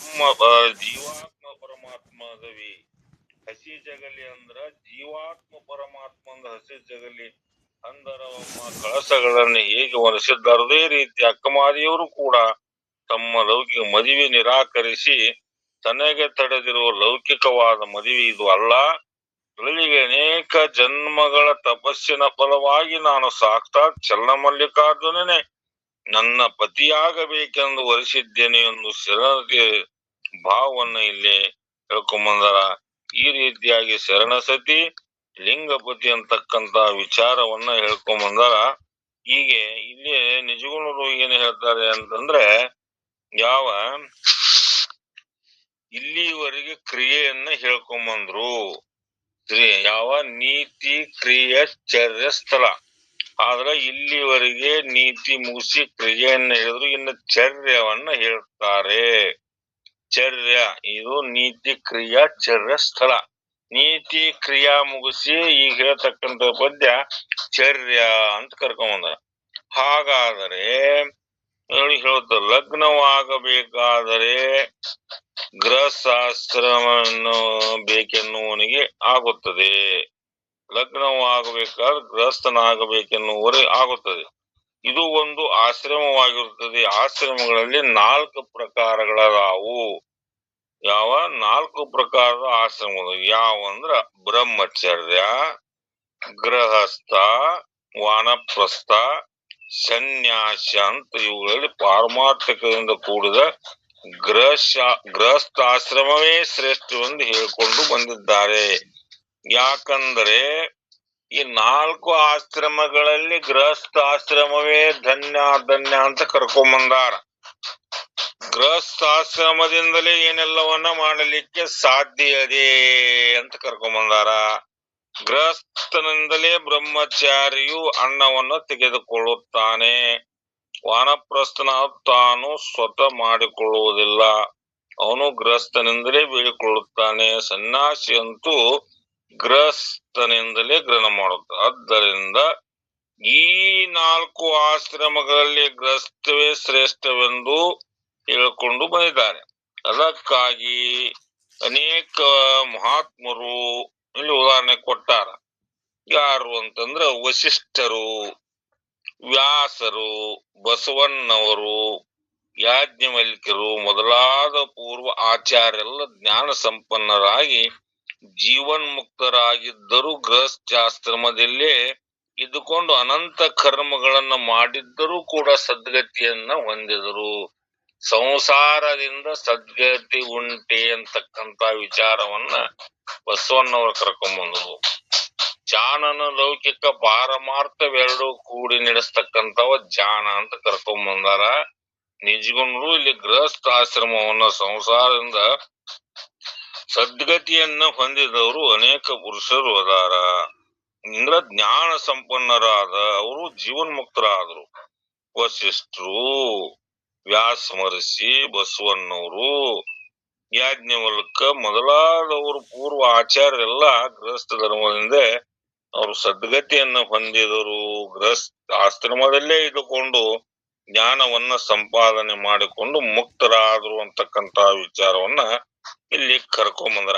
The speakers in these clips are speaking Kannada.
ಜೀವಾತ್ಮ ಪರಮಾತ್ಮದವಿ ಹಸಿ ಜಗಲಿ ಅಂದ್ರ ಜೀವಾತ್ಮ ಪರಮಾತ್ಮಂದ ಹಸಿ ಜಗಲಿ ಅಂದರ ಕಳಸಗಳನ್ನು ಹೇಗೆ ಒರೆಸಿದ್ದಾರೋ ಅದೇ ರೀತಿ ಅಕ್ಕಮಾದಿಯವರು ಕೂಡ ತಮ್ಮ ಲೌಕಿಕ ಮದುವೆ ನಿರಾಕರಿಸಿ ತನಗೆ ತಡೆದಿರುವ ಲೌಕಿಕವಾದ ಮದುವೆ ಇದು ಅಲ್ಲ, ಬದಲಿಗೆ ಅನೇಕ ಜನ್ಮಗಳ ತಪಸ್ಸಿನ ಫಲವಾಗಿ ನಾನು ಸಾಕ್ಷಾತ್ ಚನ್ನಮಲ್ಲಿಕಾರ್ಜುನನೇ ನನ್ನ ಪತಿಯಾಗಬೇಕೆಂದು ವರಿಸಿದ್ದೇನೆ ಎಂದು ಶರಣತೆ ಭಾವವನ್ನ ಇಲ್ಲಿ ಹೇಳ್ಕೊಂಬಂದಾರ. ಈ ರೀತಿಯಾಗಿ ಶರಣ ಸತಿ ಲಿಂಗಪತಿ ಅಂತಕ್ಕಂತ ವಿಚಾರವನ್ನ ಹೇಳ್ಕೊಂಬಂದಾರ. ಹೀಗೆ ಇಲ್ಲಿ ನಿಜಗುಣರು ಏನ್ ಹೇಳ್ತಾರೆ ಅಂತಂದ್ರೆ, ಯಾವ ಇಲ್ಲಿವರೆಗೆ ಕ್ರಿಯೆಯನ್ನ ಹೇಳ್ಕೊಂಬಂದ್ರು, ಯಾವ ನೀತಿ ಕ್ರಿಯೆ ಚರ್ಯ ಸ್ಥಳ, ಆದ್ರೆ ಇಲ್ಲಿವರೆಗೆ ನೀತಿ ಮುಗಿಸಿ ಕ್ರಿಯೆಯನ್ನ ಹೇಳಿದ್ರು, ಇನ್ನು ಚರ್ಯವನ್ನ ಹೇಳ್ತಾರೆ. ಚರ್ಯ ಇದು ನೀತಿ ಕ್ರಿಯಾ ಚರ್ಯ ಸ್ಥಳ. ನೀತಿ ಕ್ರಿಯಾ ಮುಗಿಸಿ ಈಗ ಹೇಳ್ತಕ್ಕಂಥ ಪದ್ಯ ಚರ್ಯ ಅಂತ ಕರ್ಕೊಂಬಂದ. ಹಾಗಾದರೆ ಹೇಳುತ್ತ ಲಗ್ನವಾಗಬೇಕಾದರೆ ಗೃಹಸ್ಥಾಶ್ರಮವನ್ನು ಬೇಕೆನ್ನುವನಿಗೆ ಆಗುತ್ತದೆ. ಲಗ್ನವಾಗಬೇಕಾದ್ರೆ ಗೃಹಸ್ಥನಾಗಬೇಕೆನ್ನುವರೆ ಆಗುತ್ತದೆ. ಇದು ಒಂದು ಆಶ್ರಮವಾಗಿರುತ್ತದೆ. ಆಶ್ರಮಗಳಲ್ಲಿ 4 ಪ್ರಕಾರಗಳಾದವು. ಯಾವ 4 ಪ್ರಕಾರದ ಆಶ್ರಮಗಳು ಯಾವಂದ್ರ ಬ್ರಹ್ಮಚರ್ಯ, ಗೃಹಸ್ಥ, ವಾನಪ್ರಸ್ಥ, ಸನ್ಯಾಸ ಅಂತ ಇವುಗಳಲ್ಲಿ ಪಾರಮಾರ್ಥಿಕದಿಂದ ಕೂಡಿದ ಗೃಹಸ್ಥಾಶ್ರಮವೇ ಶ್ರೇಷ್ಠವೆಂದು ಹೇಳಿಕೊಂಡು ಬಂದಿದ್ದಾರೆ. ಯಾಕಂದರೆ ಈ 4 ಆಶ್ರಮಗಳಲ್ಲಿ ಗೃಹಸ್ಥಾಶ್ರಮವೇ ಧನ್ಯ ಅಂತ ಕರ್ಕೊಂಬಂದಾರ. ಗೃಹಸ್ಥಾಶ್ರಮದಿಂದಲೇ ಏನೆಲ್ಲವನ್ನ ಮಾಡಲಿಕ್ಕೆ ಸಾಧ್ಯ ಇದೆ ಅಂತ ಕರ್ಕೊಂಬಂದಾರ. ಗೃಹಸ್ಥನಿಂದಲೇ ಬ್ರಹ್ಮಚಾರಿಯು ಅನ್ನವನ್ನು ತೆಗೆದುಕೊಳ್ಳುತ್ತಾನೆ. ವಾನಪ್ರಸ್ಥನ ತಾನು ಸ್ವತಃ ಮಾಡಿಕೊಳ್ಳುವುದಿಲ್ಲ, ಅವನು ಗೃಹಸ್ಥನಿಂದಲೇ ಬೆಳೆಕೊಳ್ಳುತ್ತಾನೆ. ಸನ್ಯಾಸಿ ಅಂತೂ ಗೃಹಸ್ಥನಿಂದಲೇ ಗ್ರಹಣ ಮಾಡುತ್ತ. ಆದ್ದರಿಂದ ಈ 4 ಆಶ್ರಮಗಳಲ್ಲಿ ಗೃಹಸ್ಥವೇ ಶ್ರೇಷ್ಠವೆಂದು ಹೇಳಿಕೊಂಡು ಬಂದಿದ್ದಾರೆ. ಅದಕ್ಕಾಗಿ ಅನೇಕ ಮಹಾತ್ಮರು ಇಲ್ಲಿ ಉದಾಹರಣೆ ಕೊಟ್ಟಾರ. ಯಾರು ಅಂತಂದ್ರ ವಸಿಷ್ಠರು, ವ್ಯಾಸರು, ಬಸವಣ್ಣವರು, ಯಾಜ್ಞವಲ್ಕ್ಯರು ಮೊದಲಾದ ಪೂರ್ವ ಆಚಾರ್ಯರೆಲ್ಲ ಜ್ಞಾನ ಸಂಪನ್ನರಾಗಿ ಜೀವನ್ಮುಕ್ತರಾಗಿದ್ದರೂ ಗೃಹಸ್ಥಾಶ್ರಮದಲ್ಲೇ ಇದ್ದುಕೊಂಡು ಅನಂತ ಕರ್ಮಗಳನ್ನ ಮಾಡಿದ್ದರೂ ಕೂಡ ಸದ್ಗತಿಯನ್ನ ಹೊಂದಿದರು. ಸಂಸಾರದಿಂದ ಸದ್ಗತಿ ಉಂಟೆ ಅಂತಕ್ಕಂತ ವಿಚಾರವನ್ನ ಬಸವಣ್ಣವರು ಕರ್ಕೊಂಡ್ಬಂದರು. ಜಾನನ ಲೌಕಿಕ ಪಾರಮಾರ್ಥವೆರಡು ಕೂಡಿ ನಡೆಸ್ತಕ್ಕಂಥವ ಜಾನ ಅಂತ ಕರ್ಕೊಂಡ್ಬಂದಾರ. ನಿಜಗುಣರು ಇಲ್ಲಿ ಗೃಹಸ್ಥಾಶ್ರಮವನ್ನ ಸಂಸಾರದಿಂದ ಸದ್ಗತಿಯನ್ನ ಹೊಂದಿದವರು ಅನೇಕ ಪುರುಷರು ಅದಾರ. ಇಂದ್ರ ಜ್ಞಾನ ಸಂಪನ್ನರಾದ ಅವರು ಜೀವನ್ಮುಕ್ತರಾದರು. ವಸಿಷ್ಠರು, ವ್ಯಾಸ ಮಹರ್ಷಿ, ಬಸವಣ್ಣವರು, ಯಾಜ್ಞವಲ್ಕ ಮೊದಲಾದವರು ಪೂರ್ವ ಆಚಾರ್ಯರೆಲ್ಲ ಗೃಹಸ್ಥ ಧರ್ಮದಿಂದ ಅವರು ಸದ್ಗತಿಯನ್ನ ಹೊಂದಿದರು. ಗೃಹಸ್ಥ ಆಶ್ರಮದಲ್ಲೇ ಇದ್ದುಕೊಂಡು ಜ್ಞಾನವನ್ನ ಸಂಪಾದನೆ ಮಾಡಿಕೊಂಡು ಮುಕ್ತರಾದರು ಅಂತಕ್ಕಂತ ವಿಚಾರವನ್ನ ಇಲ್ಲಿ ಕರ್ಕೊಂಬಂದ್ರ.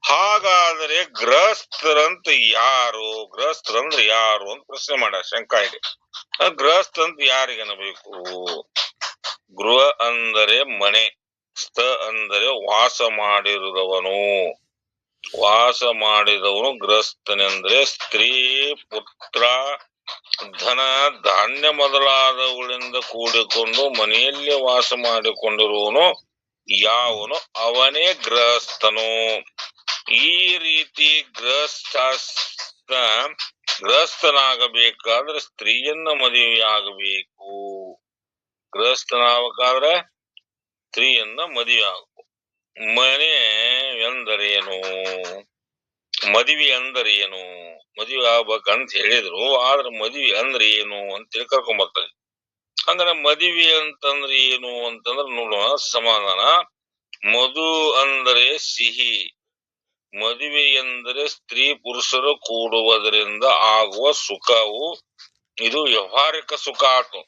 ಹಾಗಾದರೆ ಗೃಹಸ್ಥರಂತ ಯಾರು, ಗೃಹಸ್ಥರಂದ್ರೆ ಯಾರು ಅಂತ ಪ್ರಶ್ನೆ ಮಾಡ್ಯಾರ. ಶಂಕ ಇದೆ. ಗೃಹಸ್ಥ ಅಂತ ಯಾರಿಗನಬೇಕು? ಗೃಹ ಅಂದರೆ ಮನೆ, ಸ್ಥ ಅಂದರೆ ವಾಸ ಮಾಡಿರುವವನು. ವಾಸ ಮಾಡಿದವನು ಗೃಹಸ್ಥನೆಂದ್ರೆ ಸ್ತ್ರೀ, ಪುತ್ರ, ಧನ, ಧಾನ್ಯ ಮೊದಲಾದವುಗಳಿಂದ ಕೂಡಿಕೊಂಡು ಮನೆಯಲ್ಲಿ ವಾಸ ಮಾಡಿಕೊಂಡಿರುವವನು ಯಾವನು ಅವನೇ ಗೃಹಸ್ಥನು. ಈ ರೀತಿ ಗೃಹಸ್ಥನಾಗಬೇಕಾದ್ರೆ ಸ್ತ್ರೀಯನ್ನ ಮದುವೆಯಾಗಬೇಕು. ಗೃಹಸ್ಥನಾಗಬೇಕಾದ್ರೆ ಸ್ತ್ರೀಯನ್ನ ಮದುವೆ ಆಗಬೇಕು. ಮನೆ ಎಂದರೇನು, ಮದುವೆ ಎಂದರೇನು, ಮದುವೆ ಆಗ್ಬೇಕಂತ ಹೇಳಿದ್ರು. ಆದ್ರೆ ಮದುವೆ ಅಂದ್ರೆ ಏನು ಅಂತ ಕರ್ಕೊಂಬರ್ತಾರೆ. ಅಂದ್ರೆ ಮದುವೆ ಅಂತಂದ್ರೆ ಏನು ಅಂತಂದ್ರೆ ನೋಡುವ ಸಮಾಧಾನ. ಮಧು ಅಂದರೆ ಸಿಹಿ, ಮದುವೆ ಎಂದರೆ ಸ್ತ್ರೀ ಪುರುಷರು ಕೂಡುವುದರಿಂದ ಆಗುವ ಸುಖವು ಇದು ವ್ಯವಹಾರಿಕ ಸುಖ ಆತು.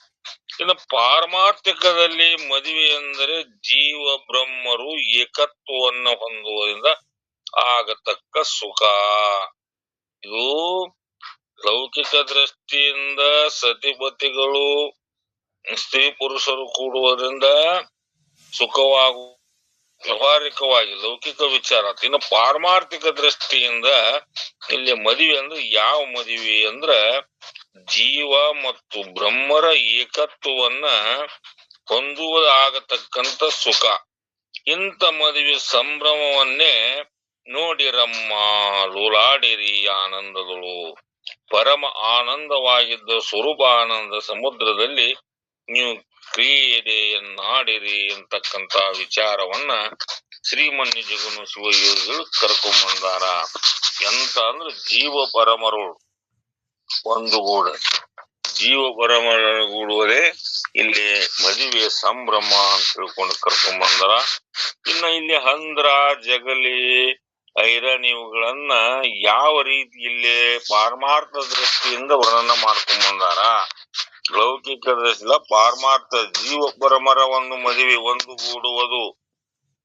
ಇನ್ನು ಪಾರಮಾರ್ಥಿಕದಲ್ಲಿ ಮದುವೆ ಎಂದರೆ ಜೀವ ಬ್ರಹ್ಮರು ಏಕತ್ವವನ್ನು ಹೊಂದುವುದರಿಂದ ಆಗತಕ್ಕ ಸುಖ. ಇದು ಲೌಕಿಕ ದೃಷ್ಟಿಯಿಂದ ಸತಿಪತಿಗಳು ಸ್ತ್ರೀ ಪುರುಷರು ಕೂಡುವುದರಿಂದ ಸುಖವಾಗುವ ವ್ಯವಹಾರಿಕವಾಗಿ ಲೌಕಿಕ ವಿಚಾರ. ಇನ್ನು ಪಾರಮಾರ್ಥಿಕ ದೃಷ್ಟಿಯಿಂದ ಇಲ್ಲಿ ಮದುವೆ ಅಂದ್ರೆ ಯಾವ ಮದುವೆ ಅಂದ್ರ ಜೀವ ಮತ್ತು ಬ್ರಹ್ಮರ ಏಕತ್ವವನ್ನ ಹೊಂದುವುದಾಗತಕ್ಕಂತ ಸುಖ. ಇಂಥ ಮದುವೆ ಸಂಭ್ರಮವನ್ನೇ ನೋಡಿರಮ್ಮ ಲೋಲಾಡಿರಿ ಆನಂದದಳು. ಪರಮ ಆನಂದವಾಗಿದ್ದ ಸ್ವರೂಪಾನಂದ ಸಮುದ್ರದಲ್ಲಿ ನೀವು ಕ್ರೀಡೆಯನ್ನಾಡಿರಿ ಅಂತಕ್ಕಂತ ವಿಚಾರವನ್ನ ಶ್ರೀಮನ್ನಿಜಗುಣ ಶಿವಯೋಗಿಗಳು ಕರ್ಕೊಂಬಂದಾರ. ಎಂತ ಅಂದ್ರೆ ಜೀವ ಪರಮರು ಒಂದುಗೂಡ, ಜೀವ ಪರಮಗೂಡುವುದೇ ಇಲ್ಲಿ ಮದುವೆ ಸಂಭ್ರಮ ಅಂತ ತಿಳ್ಕೊಂಡು ಕರ್ಕೊಂಬಂದಾರ. ಇನ್ನು ಇಲ್ಲಿ ಹಂದ್ರ ಜಗಲಿ ಐರಣಿವುಗಳನ್ನ ಯಾವ ರೀತಿ ಇಲ್ಲಿ ಪಾರಮಾರ್ಥ ದೃಷ್ಟಿಯಿಂದ ವರ್ಣನ ಮಾಡ್ಕೊಂಬಂದಾರ. ಲೌಕಿಕ ದೃಷ್ಟಿಯಿಂದ ಪಾರಮಾರ್ಥ ಜೀವ ಪರಮರ ಒಂದು ಮದುವೆ ಒಂದುಗೂಡುವುದು,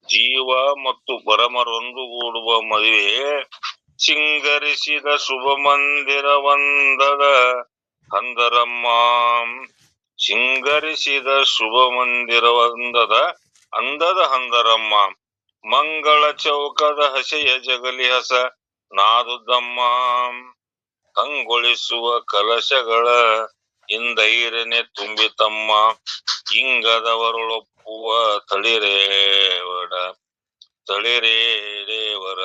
ಜೀವ ಮತ್ತು ಪರಮರೊಂದುಗೂಡುವ ಮದುವೆ ಸಿಂಗರಿಸಿದ ಶುಭ ಮಂದಿರವಂದದ ಹಂದರಮ್ಮ. ಸಿಂಗರಿಸಿದ ಶುಭ ಮಂದಿರವಂದದ ಅಂದದ ಹಂದರಮ್ಮ. ಮಂಗಳ ಚೌಕದ ಹಸೆಯ ಜಗಲಿ ಹಸ ನಾದುದಮ್ಮ. ಕಂಗೊಳಿಸುವ ಕಲಶಗಳ ಇಂದೈರನೆ ತುಂಬಿತಮ್ಮ. ಇಂಗದವರೊಳೊಪ್ಪುವ ತಳಿರೇವರ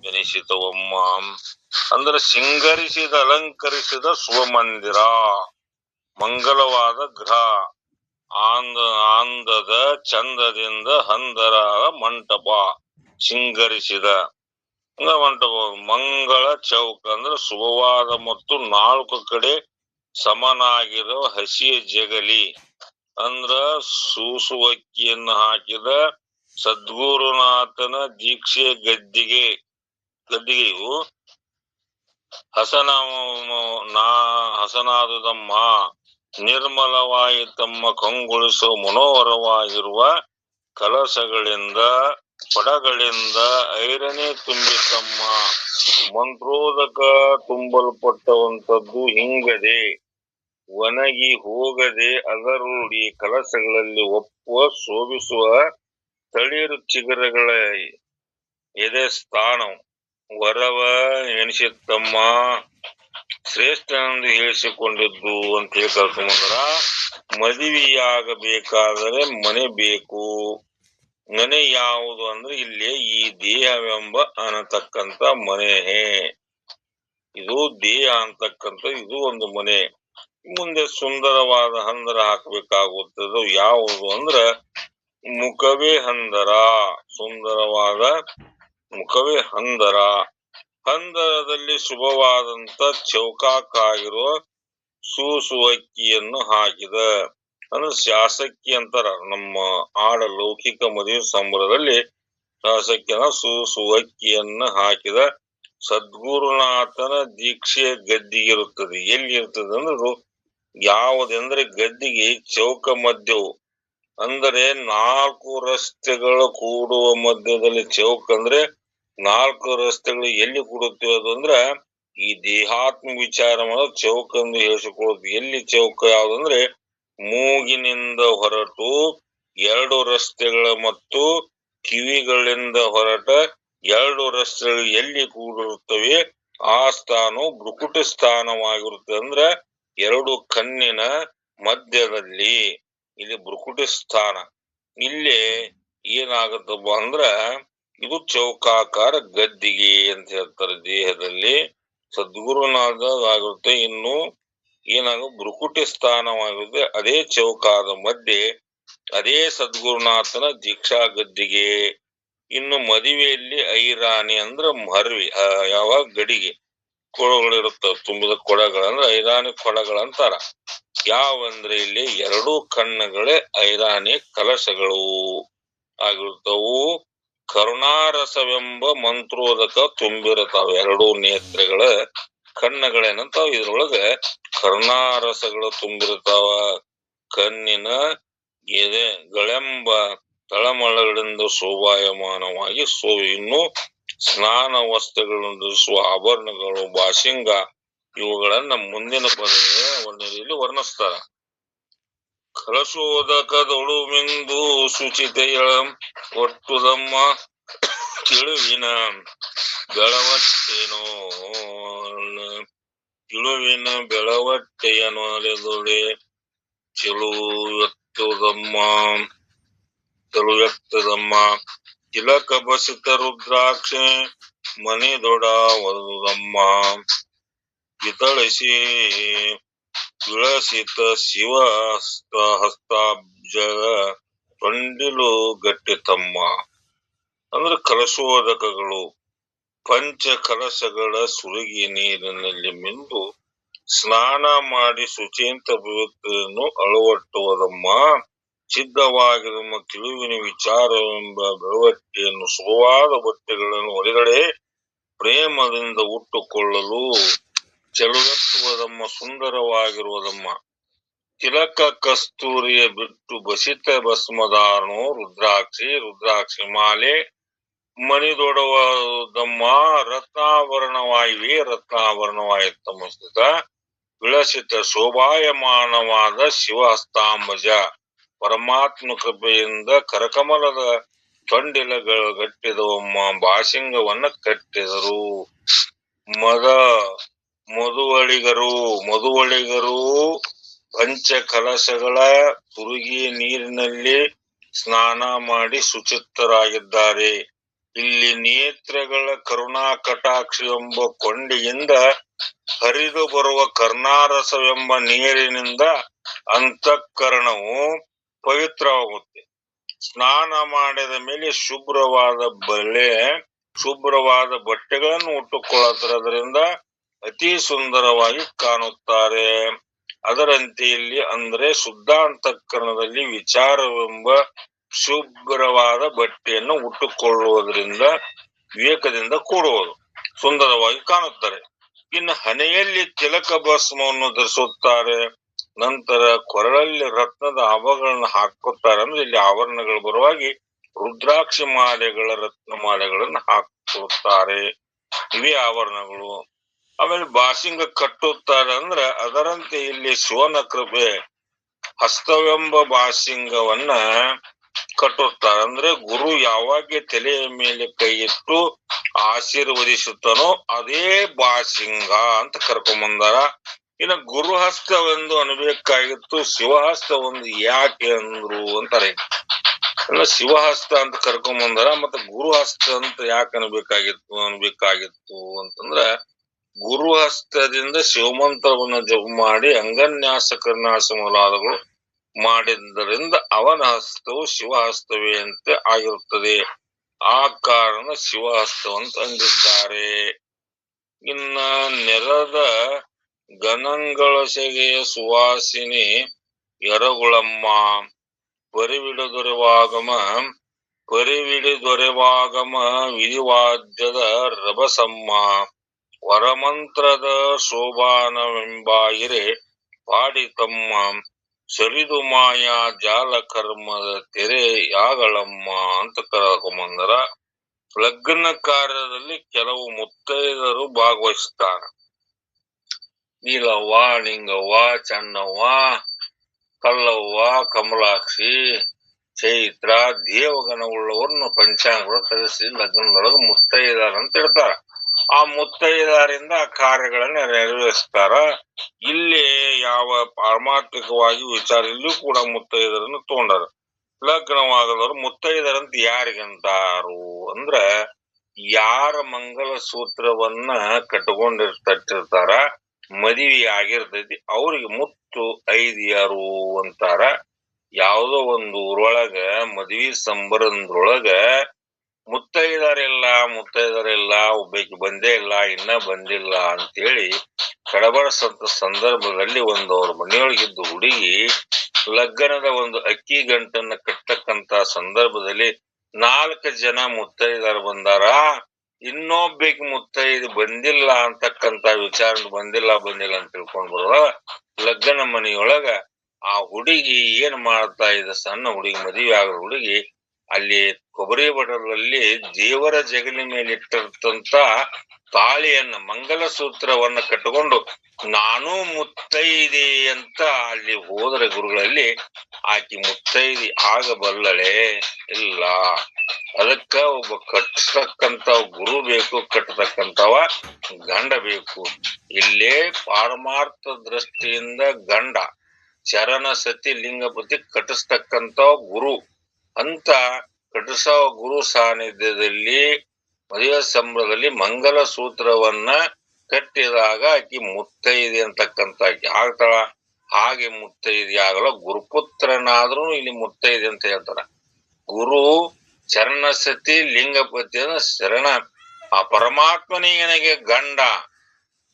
ಎನಿಸಿತವಮ್ಮ. ಅಂದ್ರೆ ಸಿಂಗರಿಸಿದ ಅಲಂಕರಿಸಿದ ಶುಭಮಂದಿರ, ಮಂಗಲವಾದ ಗೃಹ, ಆಂದದ ಚಂದದಿಂದ ಹಂದರ ಮಂಟಪ, ಸಿಂಗರಿಸಿದ ಮಂಟಪ. ಮಂಗಳ ಚೌಕ ಅಂದ್ರೆ ಶುಭವಾದ ಮತ್ತು ನಾಲ್ಕು ಕಡೆ ಸಮನಾಗಿರೋ ಹಸಿಯ ಜಗಲಿ ಅಂದ್ರ ಸೂಸುವಕ್ಕಿಯನ್ನು ಹಾಕಿದ ಸದ್ಗುರುನಾಥನ ದೀಕ್ಷೆ ಗದ್ದಿಗೆಯು ಹಸನಾದುದಮ್ಮ. ನಿರ್ಮಲವಾಗಿ ತಮ್ಮ ಕಂಗೊಳಿಸುವ ಮನೋಹರವಾಗಿರುವ ಕಲಸಗಳಿಂದ ಪಡಗಳಿಂದ ಐರನೆ ತುಂಬಿತಮ್ಮ. ಮಂತ್ರೋದಕ ತುಂಬಲ್ಪಟ್ಟವಂಥದ್ದು ಹಿಂಗದೆ ಒಣಗಿ ಹೋಗದೆ ಅದರೊಡಿ ಕಲಸಗಳಲ್ಲಿ ಒಪ್ಪುವ ಶೋಭಿಸುವ ತಳಿರು ಚಿಗುರಗಳ ಎದೆ ಸ್ಥಾನ ವರವ ಎನಿಸಿತ್ತಮ್ಮ. ಶ್ರೇಷ್ಠನೆಂದು ಹೇಳಿಸಿಕೊಂಡಿದ್ದು ಅಂತ ಹೇಳಿ ಕರ್ಕೊಂಡ್ಬಂದ್ರ, ಮದುವೆಯಾಗಬೇಕಾದರೆ ಮನೆ ಬೇಕು. ಮನೆ ಯಾವುದು ಅಂದ್ರೆ ಇಲ್ಲಿ ಈ ದೇಹವೆಂಬ ಅನ್ನತಕ್ಕಂತ ಮನೆ. ಇದು ದೇಹ ಅಂತಕ್ಕಂಥ ಇದು ಒಂದು ಮನೆ. ಮುಂದೆ ಸುಂದರವಾದ ಹಂದರ ಹಾಕಬೇಕಾಗುತ್ತದೆ. ಯಾವುದು ಅಂದ್ರ ಮುಖವೇ ಹಂದರ, ಸುಂದರವಾದ ಮುಖವೇ ಹಂದರ. ಹಂದರದಲ್ಲಿ ಶುಭವಾದಂತ ಚೌಕಾಕಾಗಿರುವ ಸೂಸುವಕ್ಕಿಯನ್ನು ಹಾಕಿದ ಅಂದ್ರೆ ಶಾಸಕಿ ಅಂತಾರ. ನಮ್ಮ ಆಡ ಲೌಕಿಕ ಮದುವೆ ಸಂಬರದಲ್ಲಿ ಶಾಸಕಿಯನ್ನ ಸೂಸುವಕ್ಕಿಯನ್ನು ಹಾಕಿದ ಸದ್ಗುರುನಾಥನ ದೀಕ್ಷೆ ಗದ್ದಿಗಿರುತ್ತದೆ. ಎಲ್ಲಿ ಇರ್ತದೆ ಅಂದ್ರೆ ಯಾವುದೆಂದ್ರೆ ಗದ್ದಿಗೆ ಚೌಕ ಮಧ್ಯವು ಅಂದರೆ 4 ರಸ್ತೆಗಳು ಕೂಡುವ ಮಧ್ಯದಲ್ಲಿ ಚೌಕ ಅಂದ್ರೆ 4 ರಸ್ತೆಗಳು ಎಲ್ಲಿ ಕೂಡುತ್ತವೆ ಅದು ಅಂದ್ರ ಈ ದೇಹಾತ್ಮ ವಿಚಾರ ಮಾಡೋದು ಚೌಕ ಎಂದು ಹೇಳಿಸಿಕೊಳ್ಳುದು. ಎಲ್ಲಿ ಚೌಕ ಯಾವ್ದಂದ್ರೆ ಮೂಗಿನಿಂದ ಹೊರಟು 2 ರಸ್ತೆಗಳ ಮತ್ತು ಕಿವಿಗಳಿಂದ ಹೊರಟ 2 ರಸ್ತೆಗಳು ಎಲ್ಲಿ ಕೂಡಿರುತ್ತವೆ ಆ ಸ್ಥಾನವು ಭ್ರುಕುಟಿ ಸ್ಥಾನವಾಗಿರುತ್ತೆ. ಅಂದ್ರ 2 ಕಣ್ಣಿನ ಮಧ್ಯದಲ್ಲಿ ಇಲ್ಲಿ ಭ್ರುಕುಟಿ ಸ್ಥಾನ. ಇಲ್ಲಿ ಏನಾಗುತ್ತಪ್ಪ ಅಂದ್ರ ಇದು ಚೌಕಾಕಾರ ಗದ್ದಿಗೆ ಅಂತ ಹೇಳ್ತಾರೆ. ದೇಹದಲ್ಲಿ ಸದ್ಗುರುನಾಥ ಆಗಿರುತ್ತೆ. ಇನ್ನು ಭ್ರುಕುಟಿ ಸ್ಥಾನವಾಗಿರುತ್ತೆ. ಅದೇ ಚೌಕಾದ ಮಧ್ಯೆ ಅದೇ ಸದ್ಗುರುನಾಥನ ದೀಕ್ಷಾ ಗದ್ದಿಗೆ. ಇನ್ನು ಮದುವೆಯಲ್ಲಿ ಐರಾಣಿ ಅಂದ್ರ ಮರ್ವಿ ಯಾವಾಗ ಗಡಿಗೆ ಕೊಡಗಳಿರುತ್ತವೆ, ತುಂಬಿದ ಕೊಡಗಳಂದ್ರೆ ಐರಾಣಿ ಕೊಡಗಳಂತಾರ. ಯಾವಂದ್ರೆ ಇಲ್ಲಿ 2 ಕಣ್ಣುಗಳೇ ಐರಾಣಿ ಕಲಶಗಳು ಆಗಿರುತ್ತವು. ಕರುಣಾರಸವೆಂಬ ಮಂತ್ರೋದಕ ತುಂಬಿರುತ್ತಾವ 2 ನೇತ್ರಗಳ ಕಣ್ಣುಗಳೇನಂತಾವ. ಇದ್ರೊಳಗ ಕರುಣಾರಸಗಳು ತುಂಬಿರ್ತಾವ. ಕಣ್ಣಿನ ಗೆಳೆಂಬ ತಳಮಳಗಳಿಂದ ಶೋಭಾಯಮಾನವಾಗಿ ಇನ್ನು ಸ್ನಾನ ವಸ್ತ್ರಗಳನ್ನು ಧರಿಸುವ ಆಭರಣಗಳು ಬಾಸಿಂಗ ಇವುಗಳನ್ನ ಮುಂದಿನ ಪದದಲ್ಲಿ ವರ್ಣಿಸ್ತಾರ. ಕಲಶೋದಕದೊಳು ಮಿಂದು ಶುಚಿತೆಯ ಒಟ್ಟುದಮ್ಮ ತಿಳಿವಿನ ಬೆಳವಟ್ಟೆನೋ ತಿಳಿವಿನ ಬೆಳವಟ್ಟೆಯನೊಲೆದೊಳೆ ಚೆಲುವೆತ್ತದಮ್ಮ ತಿಲಕ ಬಸಿತ ರುದ್ರಾಕ್ಷಿ ಮಣಿದೊಡ ವದುದಮ್ಮ ವಿಳಸಿತ ಶಿವ ಹಸ್ತಾಬ್ಜ ತೊಂಡಿಲು ಗಟ್ಟಿತಮ್ಮ. ಅಂದ್ರೆ ಕಲಶೋದಕಗಳು ಪಂಚ ಕಲಶಗಳ ಸುರುಗಿ ನೀರಿನಲ್ಲಿ ಮಿಂದು ಸ್ನಾನ ಮಾಡಿ ಶುಚಿಯಂತ ಪವಿತ್ರನ್ನು ಅಳವಟ್ಟುವುದಮ್ಮ. ಸಿದ್ಧವಾಗಿರುವ ತಿಳಿವಿನ ವಿಚಾರವೆಂಬ ಬೆಳವಟ್ಟೆಯನ್ನು ಸುಖವಾದ ಬಟ್ಟೆಗಳನ್ನು ಹೊರಗಡೆ ಪ್ರೇಮದಿಂದ ಉಟ್ಟುಕೊಳ್ಳಲು ಚೆಲುವೆತ್ತುವುದಮ್ಮ, ಸುಂದರವಾಗಿರುವುದಮ್ಮ. ತಿಲಕ ಕಸ್ತೂರಿಯ ಬಿಟ್ಟು ಬಸಿತ ಭಸ್ಮದಾರನು ರುದ್ರಾಕ್ಷಿ ಮಾಲೆ ಮಣಿದೊಡವದಮ್ಮ. ರತ್ನಾಭರಣವಾಯಿತಮ್ಮ. ಸ್ಥಿತ ವಿಳಸಿತ ಶೋಭಾಯಮಾನವಾದ ಶಿವಹಸ್ತಾಂಬಜ ಪರಮಾತ್ಮ ಕೃಪೆಯಿಂದ ಕರಕಮಲದ ತೊಂಡಿಲಗಳು ಗಟ್ಟಿದವಮ್ಮ. ಬಾಸಿಂಗವನ್ನ ಕಟ್ಟಿದರು. ಮಧುವಳಿಗರು ಪಂಚ ಕಲಶಗಳ ತುರುಗಿ ನೀರಿನಲ್ಲಿ ಸ್ನಾನ ಮಾಡಿ ಶುಚಿತ್ತರಾಗಿದ್ದಾರೆ. ಇಲ್ಲಿ ನೇತ್ರಗಳ ಕರುಣಾ ಕಟಾಕ್ಷ ಎಂಬ ಕೊಂಡಿಯಿಂದ ಹರಿದು ಬರುವ ಕರ್ಣಾರಸವೆಂಬ ನೀರಿನಿಂದ ಅಂತಃಕರಣವು ಪವಿತ್ರವಾಗುತ್ತೆ. ಸ್ನಾನ ಮಾಡಿದ ಮೇಲೆ ಶುಭ್ರವಾದ ಬಟ್ಟೆಗಳನ್ನು ಉಟ್ಟುಕೊಳ್ಳುವುದರಿಂದ ಅತಿ ಸುಂದರವಾಗಿ ಕಾಣುತ್ತಾರೆ. ಅದರಂತೆ ಇಲ್ಲಿ ಅಂದ್ರೆ ಶುದ್ಧಾಂತಃಕರಣದಲ್ಲಿ ವಿಚಾರವೆಂಬ ಶುಭ್ರವಾದ ಬಟ್ಟೆಯನ್ನು ಉಟ್ಟುಕೊಳ್ಳುವುದರಿಂದ ವಿವೇಕದಿಂದ ಕೂಡುವುದು, ಸುಂದರವಾಗಿ ಕಾಣುತ್ತಾರೆ. ಇನ್ನು ಹಣೆಯಲ್ಲಿ ತಿಲಕ ಭಸ್ಮವನ್ನು ಧರಿಸುತ್ತಾರೆ. ನಂತರ ಕೊರಳಲ್ಲಿ ರತ್ನದ ಆಭರಣಗಳನ್ನು ಹಾಕುತ್ತಾರೆ. ಅಂದ್ರೆ ಇಲ್ಲಿ ಆಭರಣಗಳು ಬರುವಾಗಿ ರುದ್ರಾಕ್ಷಿ ಮಾಲೆಗಳ ರತ್ನ ಮಾಲೆಗಳನ್ನು ಹಾಕುತ್ತಾರೆ. ಇವೇ ಆಭರಣಗಳು. ಆಮೇಲೆ ಬಾಸಿಂಗ ಕಟ್ಟುತ್ತಾರೆ. ಅಂದ್ರೆ ಅದರಂತೆ ಇಲ್ಲಿ ಶಿವನ ಕೃಪೆ ಹಸ್ತವೆಂಬ ಬಾಸಿಂಗವನ್ನ ಕಟ್ಟುತ್ತಾರೆ. ಅಂದ್ರೆ ಗುರು ಯಾವಾಗ ತಲೆಯ ಮೇಲೆ ಕೈ ಇಟ್ಟು ಆಶೀರ್ವದಿಸುತ್ತಾನೋ ಅದೇ ಬಾಸಿಂಗ ಅಂತ ಕರ್ಕೊಂಬಂದಾರ. ಇನ್ನು ಗುರುಹಸ್ತವೆಂದು ಅನ್ಬೇಕಾಗಿತ್ತು, ಶಿವಹಸ್ತ ಒಂದು ಯಾಕೆ ಅಂದ್ರು ಅಂತಾರೆ. ಶಿವಹಸ್ತ ಅಂತ ಕರ್ಕೊಂಬಂದಾರ. ಮತ್ತೆ ಗುರುಹಸ್ತ ಅಂತ ಯಾಕೆ ಅನ್ಬೇಕಾಗಿತ್ತು ಅಂತಂದ್ರ ಗುರುಹಸ್ತದಿಂದ ಶಿವಮಂತ್ರವನ್ನು ಜಪ ಮಾಡಿ ಅಂಗನ್ಯಾಸ ಕರ್ನಾಸ ಮೊದಲಾದಗಳು ಮಾಡಿದ್ದರಿಂದ ಅವನ ಹಸ್ತವು ಶಿವಹಸ್ತವೇ ಅಂತ ಆಗಿರುತ್ತದೆ. ಆ ಕಾರಣ ಶಿವಹಸ್ತವಂತ ಅಂದಿದ್ದಾರೆ. ಇನ್ನ ನೆಲದ ಗಣಗಳೊಸೆಗೆಯ ಸುವಾಸಿನಿ ಎರಗುಳಮ್ಮ ಪರಿವಿಡಿದೊರೆವಾಗಮ ವಿಧಿವಾದ್ಯದ ರಭಸಮ್ಮ ವರಮಂತ್ರದ ಶೋಭಾನವೆಂಬಾಯಿರೆ ಪಾಡಿತಮ್ಮ ಸರಿದು ಮಾಯಾ ಜಾಲ ಕರ್ಮದ ತೆರೆಯಾಗಳಮ್ಮ ಅಂತ ಕರ್ಕೊಂಬಂದರ. ಲಗ್ನ ಕಾರ್ಯದಲ್ಲಿ ಕೆಲವು ಮುತ್ತೈದರು ಭಾಗವಹಿಸ್ತಾರೆ. ನೀಲವ್ವ, ನಿಂಗವ್ವ, ಚೆನ್ನವ್ವ, ಕಲ್ಲವ್ವ, ಕಮಲಾಕ್ಷಿ, ಚೈತ್ರ ದೇವಗಣವುಳ್ಳವರನ್ನು ಪಂಚಾಂಗಗಳು ಕರೆಸಿ ಲಗ್ನದೊಳಗೆ ಮುತ್ತೈದಾರ ಅಂತ ಹೇಳ್ತಾರ. ಆ ಮುತ್ತೈದಾರಿಂದ ಆ ಕಾರ್ಯಗಳನ್ನ ನೆರವೇರಿಸ್ತಾರ. ಇಲ್ಲಿ ಯಾವ ಪಾರಮಾರ್ಥಿಕವಾಗಿ ವಿಚಾರ ಇಲ್ಲೂ ಕೂಡ ಮುತ್ತೈದರನ್ನು ತಗೊಂಡಾರ. ಲಗ್ನವಾಗದವ್ರು ಮುತ್ತೈದರಂತ ಯಾರಿಗಂತಾರು ಅಂದ್ರ ಯಾರ ಮಂಗಲ ಸೂತ್ರವನ್ನ ಕಟ್ಕೊಂಡಿರ್ತಾರ, ಮದುವೆ ಆಗಿರ್ತೈತಿ ಅವ್ರಿಗೆ ಮುತ್ತು ಐದಿಯರು ಅಂತಾರ. ಯಾವುದೋ ಒಂದು ಊರೊಳಗ ಮದ್ವಿ ಸಂಬರಂದ್ರೊಳಗ ಮುತ್ತೈದರಿಲ್ಲ ಒಬ್ಬಾಕಿ ಬಂದೇ ಇಲ್ಲ, ಇನ್ನ ಬಂದಿಲ್ಲ ಅಂತೇಳಿ ಕಡಬಡಿಸಂತ ಸಂದರ್ಭದಲ್ಲಿ ಅವ್ರ ಮನೆಯೊಳಗಿದ್ದು ಹುಡುಗಿ ಲಗ್ನದ ಒಂದು ಅಕ್ಕಿ ಗಂಟನ್ನ ಕಟ್ಟತಕ್ಕಂತ ಸಂದರ್ಭದಲ್ಲಿ 4 ಜನ ಮುತ್ತೈದರು ಬಂದಾರ. ಇನ್ನೊಬ್ಬಾಕಿ ಮುತ್ತೈದು ಬಂದಿಲ್ಲ ಅಂತಕ್ಕಂತ ವಿಚಾರ ಬಂದಿಲ್ಲ ಅಂತ ತಿಳ್ಕೊಂಡ್ ಬರುವ ಲಗ್ನ ಮನೆಯೊಳಗ ಆ ಹುಡುಗಿ ಏನ್ ಮಾಡ್ತಾ ಇದೆ, ಸಣ್ಣ ಹುಡುಗಿ, ಮದುವೆ ಆಗೋ ಹುಡುಗಿ ಅಲ್ಲಿ ಕೊಬ್ಬರಿ ಬಡಲಲ್ಲಿ ದೇವರ ಜಗಲಿ ಮೇಲೆ ಇಟ್ಟಿರ್ತಂತ ತಾಳಿಯನ್ನ, ಮಂಗಲ ಸೂತ್ರವನ್ನ ಕಟ್ಟಿಕೊಂಡು ನಾನು ಮುತ್ತೈದೆ ಅಂತ ಅಲ್ಲಿ ಹೋದರೆ ಗುರುಗಳಲ್ಲಿ ಆಕಿ ಮುತ್ತೈದಿ ಆಗಬಲ್ಲಳೆ? ಇಲ್ಲ. ಅದಕ್ಕ ಒಬ್ಬ ಕಟ್ಟತಕ್ಕಂತ ಗುರು ಬೇಕು, ಕಟ್ಟತಕ್ಕಂತವ ಗಂಡ ಬೇಕು. ಇಲ್ಲೇ ಪಾರಮಾರ್ಥ ದೃಷ್ಟಿಯಿಂದ ಗಂಡ, ಚರಣ ಸತಿ ಲಿಂಗಪತಿ ಕಟ್ಟಿಸ್ತಕ್ಕಂತ ಗುರು ಅಂತ ಕಟ್ಟಿಸೋ ಗುರು ಸಾನ್ನಿಧ್ಯದಲ್ಲಿ ಮದುವೆ ಸಂಭ್ರಮದಲ್ಲಿ ಮಂಗಲ ಸೂತ್ರವನ್ನ ಕಟ್ಟಿದಾಗ ಆಕಿ ಮುತ್ತೈದೆ ಅಂತಕ್ಕಂತ ಆಕಿ ಆಗ್ತಾಳ. ಹಾಗೆ ಮುತ್ತೈದೆ ಆಗಲ್ಲ, ಗುರುಪುತ್ರನಾದ್ರೂ ಇಲ್ಲಿ ಮುತ್ತೈದೆ ಅಂತ ಹೇಳ್ತಾರ. ಗುರು ಚರಣ ಸತಿ ಲಿಂಗಪತಿ ಅಂದ್ರೆ ಶರಣ, ಆ ಪರಮಾತ್ಮನಿಗೆ ನನಗೆ ಗಂಡ,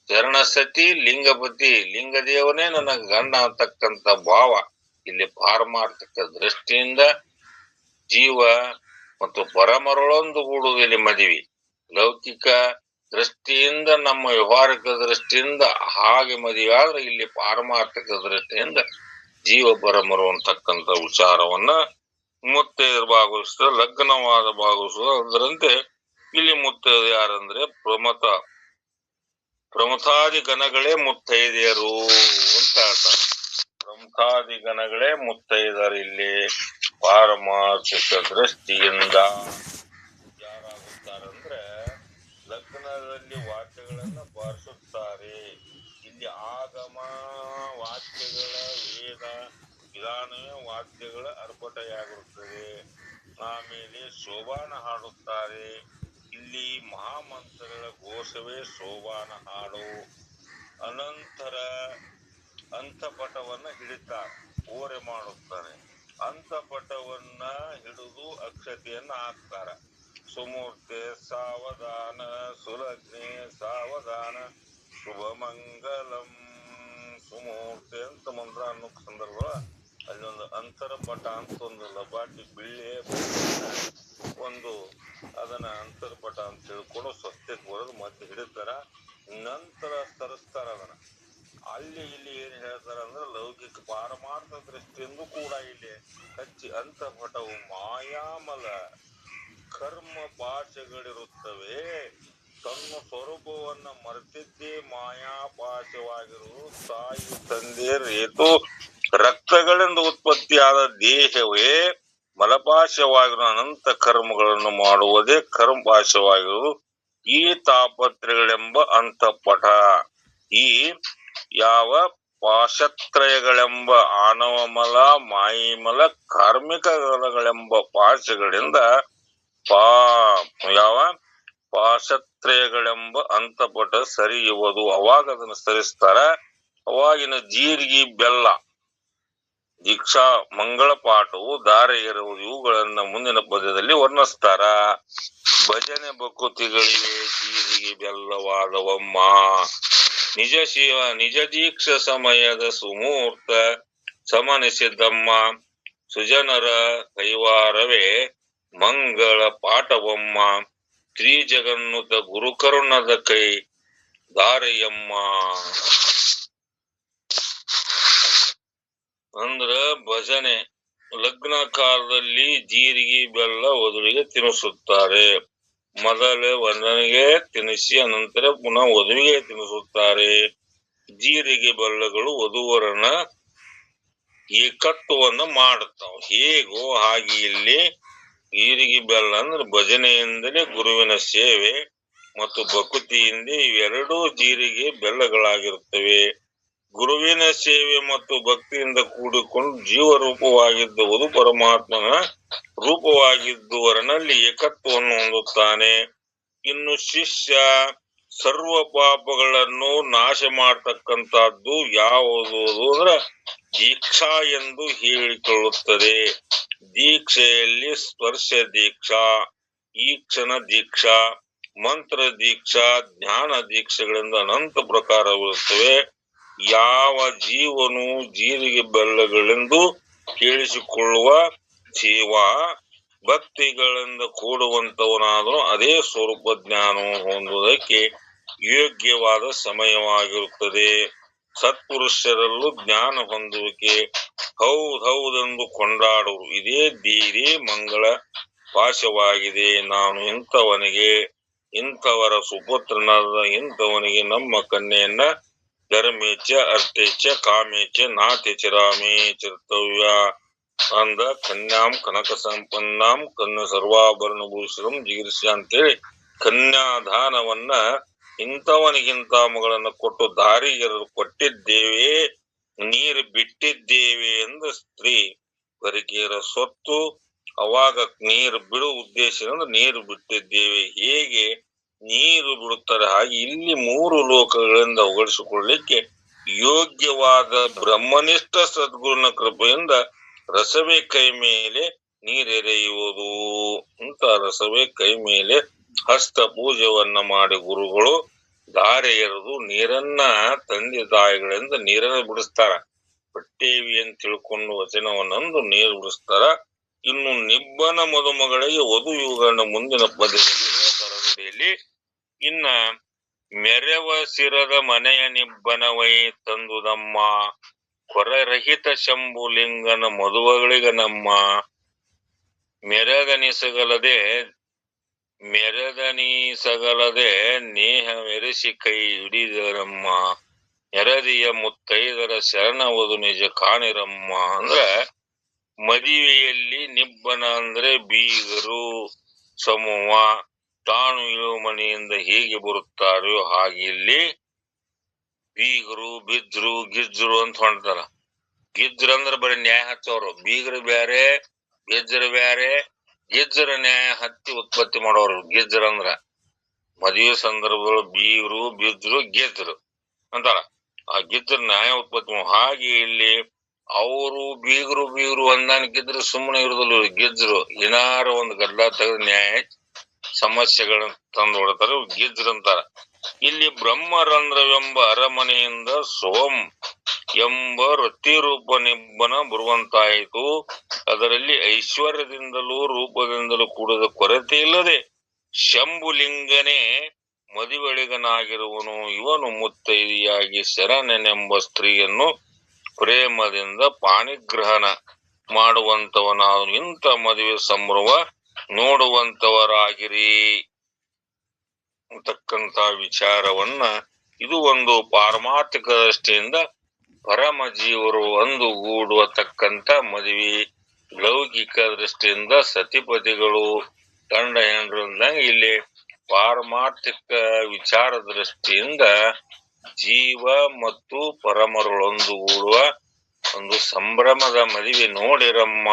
ಚರಣ ಸತಿ ಲಿಂಗಪತಿ, ಲಿಂಗದೇವನೇ ನನ್ನ ಗಂಡ ಅಂತಕ್ಕಂತ ಭಾವ ಇಲ್ಲಿ ಪಾರಮಾರ್ಥಕ ದೃಷ್ಟಿಯಿಂದ ಜೀವ ಮತ್ತು ಪರಮರಳೊಂದು ಗೂಡುವುದು ಇಲ್ಲಿ ಮದುವೆ. ಲೌಕಿಕ ದೃಷ್ಟಿಯಿಂದ, ನಮ್ಮ ವ್ಯವಹಾರಿಕ ದೃಷ್ಟಿಯಿಂದ ಹಾಗೆ ಮದುವೆ ಆದ್ರೆ ಇಲ್ಲಿ ಪಾರಮಾರ್ಥಕ ದೃಷ್ಟಿಯಿಂದ ಜೀವ ಪರಮರು ಅಂತಕ್ಕಂಥ ವಿಚಾರವನ್ನ ಮುತ್ತೈದೆಯರು ಭಾಗವಹಿಸ್ತಾರೆ. ಲಗ್ನವಾದ ಭಾಗವಹಿಸುವುದು ಅದರಂತೆ ಇಲ್ಲಿ ಮುತ್ತೈದೆ ಯಾರಂದ್ರೆ ಪ್ರಮಥಾದಿ ಗಣಗಳೇ ಮುತ್ತೈದೆಯರು ಅಂತ ಹೇಳ್ತಾರೆ. ಪ್ರಮಥಾದಿ ಗಣಗಳೇ ಮುತ್ತೈದರು ಇಲ್ಲಿ ಪಾರಮಾರ್ಥಿಕ ದೃಷ್ಟಿಯಿಂದ ಯಾರಾಗುತ್ತಾರಂದ್ರೆ ಲಗ್ನದಲ್ಲಿ ವಾಕ್ಯಗಳನ್ನ ಬಾರಿಸುತ್ತಾರೆ. ಇಲ್ಲಿ ಆಗಮ ವಾಕ್ಯಗಳ ವೇದ ವಿಧಾನವೇ ವಾಕ್ಯಗಳ ಅರ್ಪಟೆಯಾಗಿರುತ್ತದೆ. ಆಮೇಲೆ ಶೋಭಾನ ಹಾಡುತ್ತಾರೆ. ಇಲ್ಲಿ ಮಹಾಮಂತ್ರಗಳ ಘೋಷವೇ ಶೋಭಾನ ಹಾಡು. ಅನಂತರ ಅಂತಪಟವನ್ನ ಹಿಡಿತಾರೆ, ಓರೆ ಮಾಡುತ್ತಾರೆ. ಅಂತಪಟವನ್ನ ಹಿಡಿದು ಅಕ್ಷತೆಯನ್ನ ಹಾಕ್ತಾರ. ಸುಮೂರ್ತೆ ಸಾವಧಾನ, ಸುಲಗ್ನೆ ಸಾವಧಾನ, ಶುಭ ಮಂಗಲಂ. ಸುಮೂರ್ತೆ ಅಂತ ಮಂತ್ರ ಅನ್ನೋ ಸಂದರ್ಭ ಅಲ್ಲೊಂದು ಅಂತರಪಟ ಅಂತ ಒಂದು ಲಬಾಟಿ ಬಿಳ್ಳೆ ಒಂದು ಅದನ್ನ ಅಂತರ್ಪಟ ಅಂತ ತಿಳ್ಕೊಂಡು ಸ್ವಸ್ಥಕ್ಕೆ ಬರೋದು, ಮತ್ತೆ ಹಿಡಿತಾರ, ನಂತರ ಸರಿಸ್ತಾರ ಅದನ್ನ. ಅಲ್ಲಿ ಇಲ್ಲಿ ಏನ್ ಹೇಳ್ತಾರ ಅಂದ್ರೆ ಲೌಕಿಕ ಪಾರಮಾರ್ಥ ದೃಷ್ಟಿಯಿಂದ ಕೂಡ ಇಲ್ಲಿ ಹಚ್ಚಿ ಅಂತಪಟವು ಮಾಯಾಮಲ ಕರ್ಮ ಪಾಶಗಳಿರುತ್ತವೆ. ತನ್ನ ಸ್ವರೂಪವನ್ನ ಮರೆತಿದ್ದೇ ಮಾಯಾಪಾಶವಾಗಿರುವುದು. ತಾಯಿ ತಂದೆ ರೇತು ರಕ್ತಗಳಿಂದ ಉತ್ಪತ್ತಿಯಾದ ದೇಹವೇ ಮಲಪಾಶವಾಗಿರುವ ಅನಂತ ಕರ್ಮಗಳನ್ನು ಮಾಡುವುದೇ ಕರ್ಮಪಾಶವಾಗಿರುವುದು. ಈ ತಾಪತ್ರಯಗಳೆಂಬ ಅಂತಪಟ, ಈ ಯಾವ ಪಾಶತ್ರಯಗಳೆಂಬ ಆನವಮಲ, ಮಾಯಿಮಲ, ಕಾರ್ಮಿಕ ಗಣಗಳೆಂಬ ಪಾಶಗಳಿಂದ ಯಾವ ಪಾಶತ್ರಯಗಳೆಂಬ ಅಂತಪಟ ಸರಿಯುವುದು. ಅವಾಗ ಅದನ್ನು ಸರಿಸ್ತಾರ. ಅವಾಗಿನ ಜೀರಿಗೆ, ಬೆಲ್ಲ, ದೀಕ್ಷಾ, ಮಂಗಳ ಪಾಠವು, ದಾರೆ ಇರುವುದು, ಇವುಗಳನ್ನ ಮುಂದಿನ ಪದ್ಯದಲ್ಲಿ ವರ್ಣಿಸ್ತಾರ. ಭಜನೆ ಭಕುತಿಗಳಿವೆ ಜೀರಿಗೆ ಬೆಲ್ಲವಾದವಮ್ಮ. ನಿಜ ಶಿವ ನಿಜ ದೀಕ್ಷ ಸಮಯದ ಸುಮೂರ್ತ ಸಮನಿಸಿದ್ದಮ್ಮ. ಸುಜನರ ಕೈವಾರವೇ ಮಂಗಳ ಪಾಠವಮ್ಮ. ತ್ರಿಜಗನ್ನುತ ಗುರುಕರುಣದ ಕೈ ದಾರೆಯಮ್ಮ. ಅಂದ್ರ ಭಜನೆ ಲಗ್ನ ಕಾಲದಲ್ಲಿ ಜೀರಿಗೆ ಬೆಲ್ಲ ವಧುವಿಗೆ ತಿನ್ನಿಸುತ್ತಾರೆ. ಮೊದಲು ವರನಿಗೆ ತಿನ್ನಿಸಿ ಅನಂತರ ಪುನಃ ವಧುವಿಗೆ ತಿನ್ನಿಸುತ್ತಾರೆ. ಜೀರಿಗೆ ಬೆಲ್ಲಗಳು ವಧುವರನ ಏಕತ್ವವನ್ನು ಮಾಡುತ್ತಾವ. ಹೇಗೋ ಹಾಗೆ ಇಲ್ಲಿ ಜೀರಿಗೆ ಬೆಲ್ಲ ಅಂದ್ರೆ ಭಜನೆಯಿಂದಲೇ ಗುರುವಿನ ಸೇವೆ ಮತ್ತು ಭಕುತಿಯಿಂದ ಇವೆರಡೂ ಜೀರಿಗೆ ಬೆಲ್ಲಗಳಾಗಿರುತ್ತವೆ. ಗುರುವಿನ ಸೇವೆ ಮತ್ತು ಭಕ್ತಿಯಿಂದ ಕೂಡಿಕೊಂಡು ಜೀವರೂಪವಾಗಿದ್ದ ವಧು ಪರಮಾತ್ಮನ ರೂಪವಾಗಿದ್ದುವರನಲ್ಲಿ ಏಕತ್ವವನ್ನು ಹೊಂದುತ್ತಾನೆ. ಇನ್ನು ಶಿಷ್ಯ ಸರ್ವ ಪಾಪಗಳನ್ನು ನಾಶ ಮಾಡತಕ್ಕಂತಹದ್ದು ಯಾವುದು ಅಂದ್ರೆ ದೀಕ್ಷಾ ಎಂದು ಹೇಳಿಕೊಳ್ಳುತ್ತದೆ. ದೀಕ್ಷೆಯಲ್ಲಿ ಸ್ಪರ್ಶ ದೀಕ್ಷಾ, ಈಕ್ಷಣ ದೀಕ್ಷಾ, ಮಂತ್ರ ದೀಕ್ಷಾ, ಜ್ಞಾನ ದೀಕ್ಷೆಗಳಿಂದ ಅನಂತ ಪ್ರಕಾರವಿರುತ್ತವೆ. ಯಾವ ಜೀವನು ಜೀರಿಗೆ ಬೆಲ್ಲಗಳೆಂದು ಕೇಳಿಸಿಕೊಳ್ಳುವ ಜೀವ ಭಕ್ತಿಗಳಿಂದ ಕೂಡುವಂತವನಾದರೂ ಅದೇ ಸ್ವರೂಪ ಜ್ಞಾನವನ್ನು ಹೊಂದುವುದಕ್ಕೆ ಯೋಗ್ಯವಾದ ಸಮಯವಾಗಿರುತ್ತದೆ. ಸತ್ಪುರುಷರಲ್ಲೂ ಜ್ಞಾನ ಹೊಂದುವಿಕೆ ಹೌದೆಂದು ಕೊಂಡಾಡುವರು. ಇದೇ ಧೀರೆ ಮಂಗಳ ಪಾಶವಾಗಿದೆ. ನಾನು ಇಂಥವರ ಸುಪುತ್ರನಾದ ಇಂಥವನಿಗೆ ನಮ್ಮ ಕನ್ಯೆಯನ್ನ ಧರ್ಮೇಚ್ಛ ಅರ್ಥೇಚ್ಛ ಕಾಮೇಚ್ಛ ನಾತಿ ಚಿರಾಮೇ ಚಿರ್ತವ್ಯ ಅಂದ ಕನ್ಯಾಂ ಕನಕ ಸಂಪನ್ನಾಂ ಕನ್ಯ ಸರ್ವಾಭರಣ ಭೂಷಣಂ ಜಿಗಿರ್ಷ ಅಂತೇಳಿ ಕನ್ಯಾದಾನವನ್ನ ಇಂಥವನಿಗಿಂತ ಮಗಳನ್ನು ಕೊಟ್ಟು ದಾರಿಗೆರೆದು ಕೊಟ್ಟಿದ್ದೇವೆ, ನೀರು ಬಿಟ್ಟಿದ್ದೇವೆ ಎಂದು ಸ್ತ್ರೀ ಬರಿಕೆಯರ ಸೊತ್ತು. ಅವಾಗ ನೀರು ಬಿಡುವ ಉದ್ದೇಶದಿಂದ ನೀರು ಬಿಟ್ಟಿದ್ದೇವೆ. ಹೇಗೆ ನೀರು ಬಿಡುತ್ತಾರೆ ಹಾಗೆ ಇಲ್ಲಿ 3 ಲೋಕಗಳಿಂದ ಹೊಗಳಿಸಿಕೊಳ್ಳಲಿಕ್ಕೆ ಯೋಗ್ಯವಾದ ಬ್ರಹ್ಮನಿಷ್ಠ ಸದ್ಗುರುನ ಕೃಪೆಯಿಂದ ರಸವೇ ಕೈ ಮೇಲೆ ನೀರೆರೆಯುವುದು ಅಂತ ರಸವೇ ಕೈ ಮೇಲೆ ಹಸ್ತ ಪೂಜೆಯನ್ನ ಮಾಡಿ ಗುರುಗಳು ದಾರೆ ಎರೆದು ನೀರನ್ನ ತಂದೆ ತಾಯಿಗಳಿಂದ ನೀರನ್ನ ಬಿಡಿಸ್ತಾರ. ಬಿಟ್ಟೇವಿ ಅಂತ ತಿಳ್ಕೊಂಡು ವಚನವನ್ನಂದು ನೀರು ಬಿಡಿಸ್ತಾರ. ಇನ್ನು ನಿಬ್ಬನ ಮದುಮಗಳಿಗೆ ವಧು ಇವುಗಳನ್ನ ಮುಂದಿನ ಪದ್ಯದಲ್ಲಿ ಹೇಳ್ತಾರಂದೇಲಿ. ಇನ್ನ ಮೆರವ ಸಿರದ ಮನೆಯ ನಿಬ್ಬನವೈ ತಂದುದಮ್ಮ ಕೊರರಹಿತ ಶಂಭುಲಿಂಗನ ಮದುವಗಳಿಗ ನಮ್ಮ ಮೆರದನೀಸಗಲದೆ ನೇಹವೆರೆಸಿ ಕೈ ಹಿಡಿದರಮ್ಮ ನೆರದಿಯ ಮುತ್ತೈದರ ಶರಣವದು ನಿಜ ಕಾಣಿರಮ್ಮ. ಅಂದ್ರ ಮದುವೆಯಲ್ಲಿ ನಿಬ್ಬನ ಅಂದ್ರೆ ಬೀಗರು ಸಮೂಹ ತಾನು ಇಳುವ ಮನೆಯಿಂದ ಹೇಗೆ ಬರುತ್ತಾರೋ ಹಾಗೆ ಇಲ್ಲಿ ಬೀಗರು ಬಿದ್ರು ಗಿಜ್ರು ಅಂತ ಹೊಂಟಾರ. ಗಿಜ್ರು ಅಂದ್ರೆ ಬರೀ ನ್ಯಾಯ ಹಚ್ಚೋರು, ಬೀಗರು ಬ್ಯಾರೆ ಗಿಜ್ರು ಬ್ಯಾರೆ. ಗಿಜ್ರ ನ್ಯಾಯ ಹತ್ತಿ ಉತ್ಪತ್ತಿ ಮಾಡೋರು ಗಿಜ್ರ ಅಂದ್ರ. ಮದುವೆ ಸಂದರ್ಭಗಳು ಬೀಗರು ಬಿದ್ರು ಗಿಜ್ರು ಅಂತಾರ. ಆ ಗಿಜ್ರ ನ್ಯಾಯ ಉತ್ಪತ್ತಿ ಹಾಗೆ ಇಲ್ಲಿ ಅವರು ಬೀಗರು ಹೊಂದಾಣಿಕಿದ್ರೆ ಸುಮ್ಮನೆ ಇರುದಿಲ್ಲ. ಗಿಜ್ರು ಏನಾರ ಒಂದು ಗದ್ದಲ ತೆಗೆದು ನ್ಯಾಯ ಸಮಸ್ಯೆಗಳನ್ನ ತಂದು ಹೊಡ್ತಾರೆ, ಗಿಜ್ರು ಅಂತಾರ. ಇಲ್ಲಿ ಬ್ರಹ್ಮರಂಧ್ರವೆಂಬ ಅರಮನೆಯಿಂದ ಸೋಂ ಎಂಬ ರತಿರೂಪ ನಿಬ್ಬನ ಬರುವಂತಾಯಿತು. ಅದರಲ್ಲಿ ಐಶ್ವರ್ಯದಿಂದಲೂ ರೂಪದಿಂದಲೂ ಕೂಡದ ಕೊರತೆ ಇಲ್ಲದೆ ಶಂಭುಲಿಂಗನೇ ಮದುವೆಳಿಗನಾಗಿರುವನು. ಇವನು ಮುತ್ತೈದೆಯಾಗಿ ಶರಣನೆಂಬ ಸ್ತ್ರೀಯನ್ನು ಪ್ರೇಮದಿಂದ ಪಾಣಿಗ್ರಹಣ ಮಾಡುವಂತವನಾದನು. ಇಂಥ ಮದುವೆ ಸಂಭ್ರಮ ನೋಡುವಂತವರಾಗಿರಿ ಅಂತಕ್ಕಂತ ವಿಚಾರವನ್ನ ಇದು ಒಂದು ಪಾರಮಾರ್ಥಿಕ ದೃಷ್ಟಿಯಿಂದ ಪರಮ ಜೀವರು ಒಂದುಗೂಡುವತಕ್ಕಂತ ಮದುವೆ. ಲೌಕಿಕ ದೃಷ್ಟಿಯಿಂದ ಸತಿಪತಿಗಳು ಗಂಡ ಹೆಂಡ್ರಂದಂಗ ಇಲ್ಲಿ ಪಾರಮಾರ್ಥಿಕ ವಿಚಾರ ದೃಷ್ಟಿಯಿಂದ ಜೀವ ಮತ್ತು ಪರಮರೊಂದುಗೂಡುವ ಒಂದು ಸಂಭ್ರಮದ ಮದುವೆ ನೋಡಿರಮ್ಮ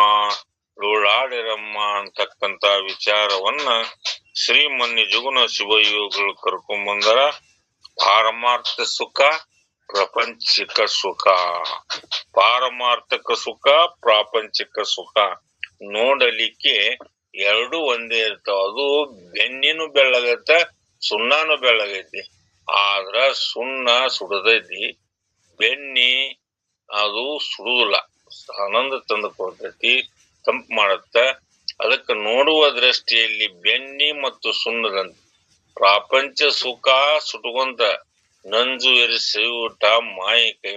ಲೋಳಾಡಿರಮ್ಮ ಅಂತಕ್ಕಂತ ವಿಚಾರವನ್ನ ಶ್ರೀಮನ್ನಿ ಜುಗುನ ಶಿವಯೋಗಿಗಳು ಕರ್ಕೊಂಡ್ಬಂದರ. ಪಾರಮಾರ್ಥ ಸುಖ ಪ್ರಾಪಂಚಿಕ ಸುಖ, ಪಾರಮಾರ್ಥಕ ಸುಖ ಪ್ರಾಪಂಚಿಕ ಸುಖ ನೋಡಲಿಕ್ಕೆ ಎರಡು ಒಂದೇ ಇರ್ತಾವ. ಅದು ಬೆನ್ನಿನೂ ಬೆಳ್ಳಗೈತೆ ಸುಣ್ಣಾನು ಬೆಳ್ಳಗೈತಿ. ಆದ್ರ ಸುಣ್ಣ ಸುಡದೈತಿ, ಬೆನ್ನಿ ಅದು ಸುಡುದಿಲ್ಲ, ಆನಂದ ತಂದು ಕೊಡ್ತೈತಿ, ತಂಪು ಮಾಡತ್ತ. ಅದಕ್ಕೆ ನೋಡುವ ದೃಷ್ಟಿಯಲ್ಲಿ ಬೆನ್ನಿ ಮತ್ತು ಸುಣ್ಣದಂತ ಪ್ರಾಪಂಚ ಸುಖ ಸುಟ್ಕೊಂತ ನಂಜು ಎರಿಸಿ ಊಟ ಮಾಯಿ ಕೈ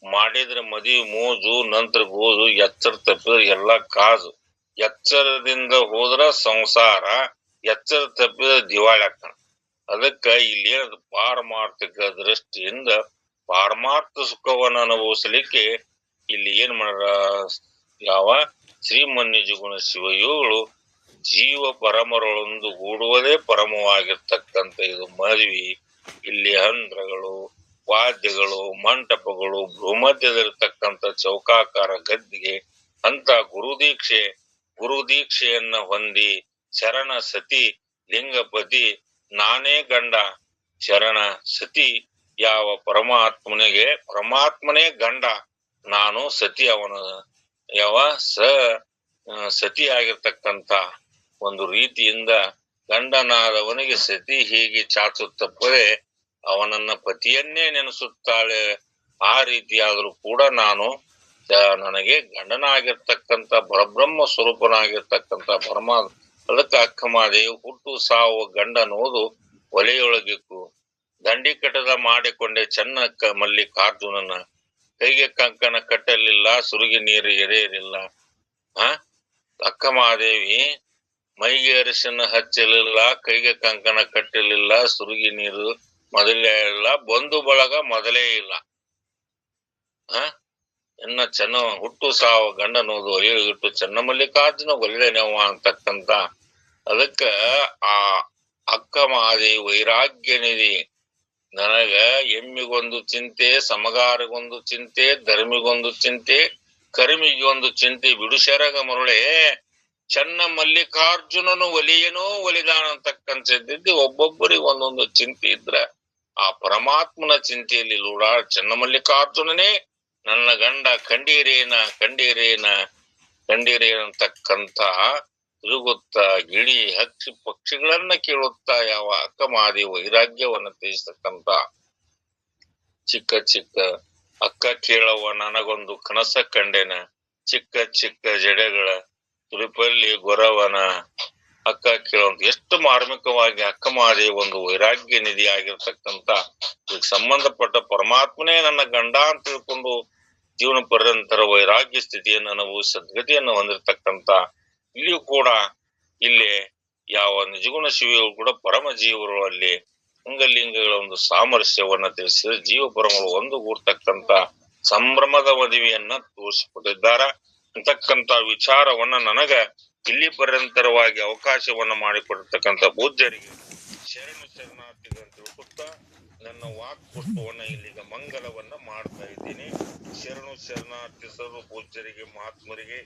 ಮಾಡಿದ್ರೆ ಮದುವೆ ಮೋಜು, ನಂತರ ಗೋಜು, ಎಚ್ಚರ ತಪ್ಪಿದ್ರೆ ಎಲ್ಲಾ ಕಾಜು. ಎಚ್ಚರದಿಂದ ಹೋದ್ರ ಸಂಸಾರ, ಎಚ್ಚರ ತಪ್ಪಿದ್ರೆ ದಿವಾಳಿ ಹಾಕಣ. ಅದಕ್ಕ ಇಲ್ಲಿ ಏನದು ಪಾರಮಾರ್ಥಿಕ ದೃಷ್ಟಿಯಿಂದ ಪಾರಮಾರ್ಥ ಸುಖವನ್ನು ಅನುಭವಿಸಲಿಕ್ಕೆ ಇಲ್ಲಿ ಏನ್ ಮಾಡ್ರ ಯಾವ ಶ್ರೀಮನ್ನಿಜಗುಣ ಶಿವಯೋಗಳು ಜೀವ ಪರಮರೊಂದು ಗೂಡುವುದೇ ಪರಮವಾಗಿರ್ತಕ್ಕಂಥ ಇದು ಮದುವೆ. ಇಲ್ಲಿ ಹಂದ್ರಗಳು, ವಾದ್ಯಗಳು, ಮಂಟಪಗಳು, ಭೂಮಧ್ಯದಲ್ಲಿರ್ತಕ್ಕಂಥ ಚೌಕಾಕಾರ ಗದ್ದಿಗೆ ಅಂತ ಗುರುದೀಕ್ಷೆಯನ್ನ ಹೊಂದಿ ಶರಣ ಸತಿ ಲಿಂಗಪತಿ ನಾನೇ ಗಂಡ, ಶರಣ ಸತಿ ಯಾವ ಪರಮಾತ್ಮನೇ ಗಂಡ, ನಾನು ಸತಿ ಅವನ ಯಾವ ಸತಿ ಆಗಿರ್ತಕ್ಕಂಥ ಒಂದು ರೀತಿಯಿಂದ ಗಂಡನಾದವನಿಗೆ ಸತಿ ಹೀಗೆ ಚಾಚುತ್ತಪ್ಪದೆ ಅವನನ್ನ ಪತಿಯನ್ನೇ ನೆನೆಸುತ್ತಾಳೆ. ಆ ರೀತಿಯಾದರೂ ಕೂಡ ನನಗೆ ಗಂಡನಾಗಿರ್ತಕ್ಕಂಥ ಪರಬ್ರಹ್ಮ ಸ್ವರೂಪನಾಗಿರ್ತಕ್ಕಂಥ ಪರಮಾತ್ಮ. ಅದಕ್ಕೆ ಅಕ್ಕಮಾದೇವಿ ಹುಟ್ಟು ಸಾವು ಗಂಡ ಅನ್ನೋದು ಒಲೆಯೊಳಗಿಕ್ಕು ದಂಡಿಕಟದ ಮಾಡಿಕೊಂಡೆ ಚೆನ್ನಕ್ಕ ಮಲ್ಲಿಕಾರ್ಜುನನ, ಕೈಗೆ ಕಂಕಣ ಕಟ್ಟಲಿಲ್ಲ ಸುರುಗಿ ನೀರು ಎರೆಯಲಿಲ್ಲ. ಅಕ್ಕ ಮಹಾದೇವಿ ಮೈಗೆ ಅರಿಶಿನ ಹಚ್ಚಲಿಲ್ಲ, ಕೈಗೆ ಕಂಕಣ ಕಟ್ಟಲಿಲ್ಲ, ಸುರುಗಿ ನೀರು ಮೊದಲೇ ಇಲ್ಲ, ಬಂಧು ಬಳಗ ಮೊದಲೇ ಇಲ್ಲ. ಇನ್ನ ಚೆನ್ನ ಹುಟ್ಟು ಸಾವ ಗಂಡನೋದು ಒಲಿಗಿಟ್ಟು ಚೆನ್ನ ಮಲ್ಲಿಕಾರ್ಜುನ ಒಳ್ಳೆನವ ಅಂತಕ್ಕಂತ ಅದಕ್ಕ ಆ ಅಕ್ಕ ಮಹಾದೇವಿ ವೈರಾಗ್ಯ ನಿಧಿ. ನನಗ ಎಮ್ಮಿಗೊಂದು ಚಿಂತೆ, ಸಮಗಾರಿಗೊಂದು ಚಿಂತೆ, ಧರ್ಮಿಗೊಂದು ಚಿಂತೆ, ಕರ್ಮಿಗೊಂದು ಚಿಂತೆ, ಬಿಡುಶರಗ ಮರುಳೆ ಚೆನ್ನ ಮಲ್ಲಿಕಾರ್ಜುನನು ಒಲಿಯನೋ ಒಲಿದಾನಂತಕ್ಕಂಥದ್ದು. ಒಬ್ಬೊಬ್ಬರಿಗೆ ಒಂದೊಂದು ಚಿಂತೆ ಇದ್ರ ಆ ಪರಮಾತ್ಮನ ಚಿಂತೆಯಲ್ಲಿ ಲೂಡ ಚೆನ್ನ ಮಲ್ಲಿಕಾರ್ಜುನನೇ ನನ್ನ ಗಂಡ ಕಂಡೀರೇನ ಕಂಡೀರೇನ ಕಂಡೀರೇನಂತಕ್ಕಂತ ತಿರುಗುತ್ತಾ ಗಿಳಿ ಹಕ್ಕಿ ಪಕ್ಷಿಗಳನ್ನ ಕೇಳುತ್ತಾ ಯಾವ ಅಕ್ಕ ಮಹಾದೇವಿ ವೈರಾಗ್ಯವನ್ನ ತ್ಯಜಿಸ್ತಕ್ಕಂತ ಚಿಕ್ಕ ಚಿಕ್ಕ ಅಕ್ಕ ಕೇಳವ ನನಗೊಂದು ಕನಸ ಕಂಡೆನ, ಚಿಕ್ಕ ಚಿಕ್ಕ ಜಡೆಗಳ ತುಳಿಪಲ್ಲಿ ಗೊರವನ ಅಕ್ಕ ಕೇಳುವಂತ ಎಷ್ಟು ಮಾರ್ಮಿಕವಾಗಿ ಅಕ್ಕ ಮಹಾದೇವಿ ಒಂದು ವೈರಾಗ್ಯ ನಿಧಿ ಆಗಿರ್ತಕ್ಕಂತ ಇದಕ್ಕೆ ಸಂಬಂಧಪಟ್ಟ ಪರಮಾತ್ಮನೇ ನನ್ನ ಗಂಡ ಅಂತ ತಿಳ್ಕೊಂಡು ಜೀವನ ಪರ್ಯಂತರ ವೈರಾಗ್ಯ ಸ್ಥಿತಿಯನ್ನು ಅನುಭವಿಸಿ ಸದ್ಗತಿಯನ್ನು ಹೊಂದಿರತಕ್ಕಂತ ಇಲ್ಲಿಯೂ ಕೂಡ ಇಲ್ಲಿ ಯಾವ ನಿಜಗುಣ ಶಿವಿಗಳು ಕೂಡ ಪರಮ ಜೀವರು ಅಲ್ಲಿ ಅಂಗಲಿಂಗಗಳ ಒಂದು ಸಾಮರಸ್ಯವನ್ನ ತಿಳಿಸಿದ್ರೆ ಜೀವ ಪರಮಗಳು ಒಂದುಗೂಡ್ತಕ್ಕಂತ ಸಂಭ್ರಮದ ಮದುವೆಯನ್ನ ತೋರಿಸಿಕೊಟ್ಟಿದ್ದಾರೆ ಅಂತಕ್ಕಂತ ವಿಚಾರವನ್ನ ನನಗ ಇಲ್ಲಿ ಪರ್ಯಂತರವಾಗಿ ಅವಕಾಶವನ್ನ ಮಾಡಿಕೊಟ್ಟಿರ್ತಕ್ಕಂಥ ಪೂಜ್ಯರಿಗೆ ಶರಣು ಶರಣಾರ್ಥಿಗಳು ತಿಳ್ಕೊತಾ ನನ್ನ ವಾಕ್ ಪುಷ್ಪವನ್ನ ಇಲ್ಲಿಗ ಮಂಗಲವನ್ನ ಮಾಡ್ತಾ ಇದ್ದೀನಿ. ಶರಣು ಶರಣಾರ್ಥಿ ಸರ್ವ ಪೂಜ್ಯರಿಗೆ ಮಹಾತ್ಮರಿಗೆ